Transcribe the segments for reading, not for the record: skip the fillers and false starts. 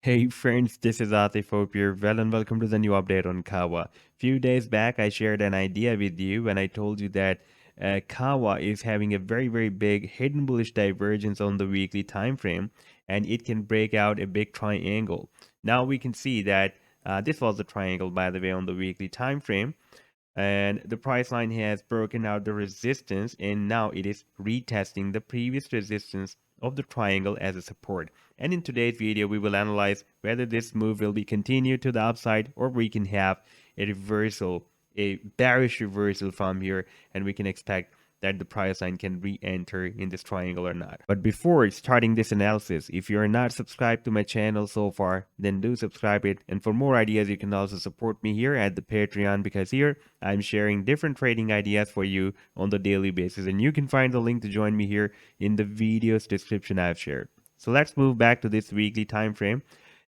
Hey friends, this is Atif. Hope you're well and welcome to the new update on Kava. Few days back, I shared an idea with you when I told you that Kava is having a very big hidden bullish divergence on the weekly time frame, and it can break out a big triangle. Now we can see that this was the triangle, by the way, on the weekly time frame, and the price line has broken out the resistance, and now it is retesting the previous resistance of the triangle as a support. And in today's video we will analyze whether this move will be continued to the upside, or we can have a reversal, a bearish reversal from here, and we can expect that the price line can re-enter in this triangle or not. But before starting this analysis, if you are not subscribed to my channel so far, then do subscribe it. And for more ideas, you can also support me here at the Patreon, because here I'm sharing different trading ideas for you on the daily basis. And you can find the link to join me here in the video's description I've shared. So let's move back to this weekly time frame.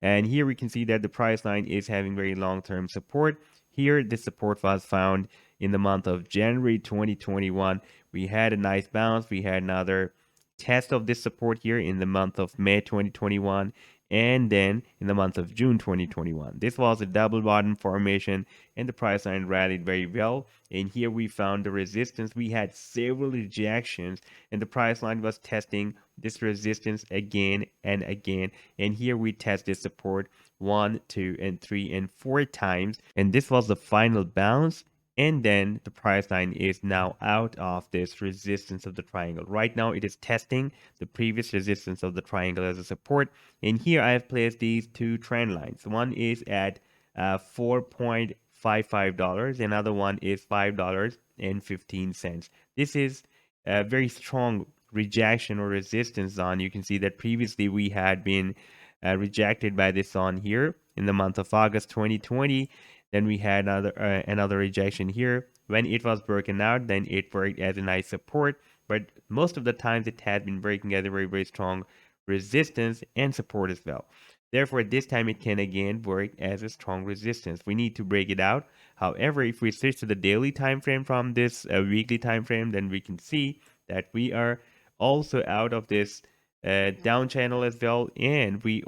And here we can see that the price line is having very long-term support. Here, this support was found in the month of January 2021. We had a nice bounce. We had another test of this support here in the month of May 2021, and then in the month of June 2021. This was a double bottom formation, and the price line rallied very well. And here we found the resistance. We had several rejections, and the price line was testing this resistance again and again. And here we test this support 1, 2, and 3, and 4 times, and this was the final bounce. And then the price line is now out of this resistance of the triangle. Right now it is testing the previous resistance of the triangle as a support. And here I have placed these two trend lines. One is at $4.55. Another one is $5.15. This is a very strong rejection or resistance zone. You can see that previously we had been rejected by this zone here in the month of August 2020. Then we had another rejection here. When it was broken out, then it worked as a nice support. But most of the times it had been breaking as a very strong resistance and support as well. Therefore, this time it can again work as a strong resistance. We need to break it out. However, if we switch to the daily time frame from this weekly time frame, then we can see that we are also out of this down channel as well, and we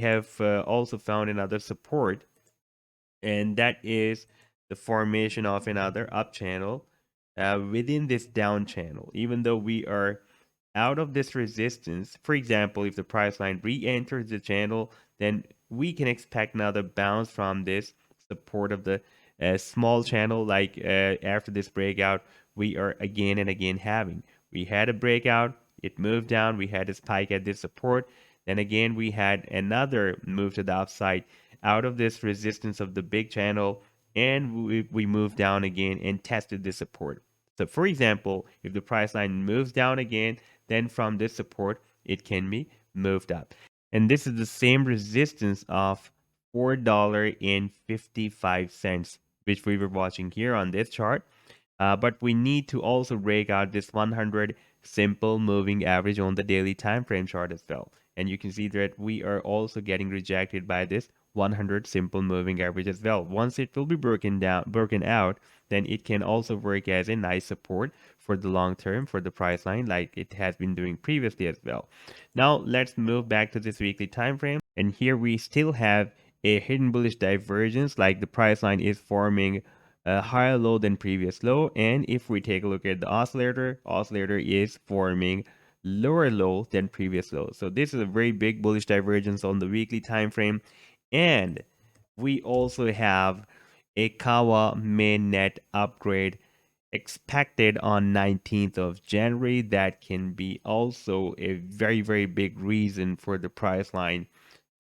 have also found another support, and that is the formation of another up channel within this down channel. Even though we are out of this resistance, for example, if the price line re-enters the channel, then we can expect another bounce from this support of the small channel, like after this breakout we are again and again having. We had a breakout, it moved down, we had a spike at this support, then again we had another move to the upside out of this resistance of the big channel, and we moved down again and tested this support. So for example, if the price line moves down again, then from this support it can be moved up. And this is the same resistance of $4.55, which we were watching here on this chart. But we need to also break out this 100 simple moving average on the daily time frame chart as well. And you can see that we are also getting rejected by this 100 simple moving average as well. Once it will be broken out, then it can also work as a nice support for the long term for the price line, like it has been doing previously as well. Now let's move back to this weekly time frame, and here we still have a hidden bullish divergence, like the price line is forming a higher low than previous low. And if we take a look at the oscillator is forming lower low than previous low. So this is a very big bullish divergence on the weekly time frame. And we also have a Kava mainnet upgrade expected on 19th of January. That can be also a very big reason for the price line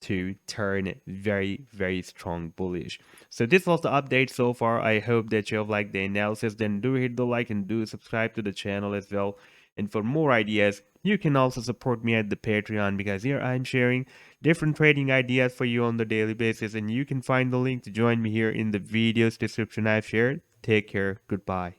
to turn very strong bullish. So this was the update so far. I hope that you have liked the analysis. Then do hit the like and do subscribe to the channel as well. And for more ideas, you can also support me at the Patreon, because here I'm sharing different trading ideas for you on the daily basis, and you can find the link to join me here in the video's description I've shared. Take care. Goodbye.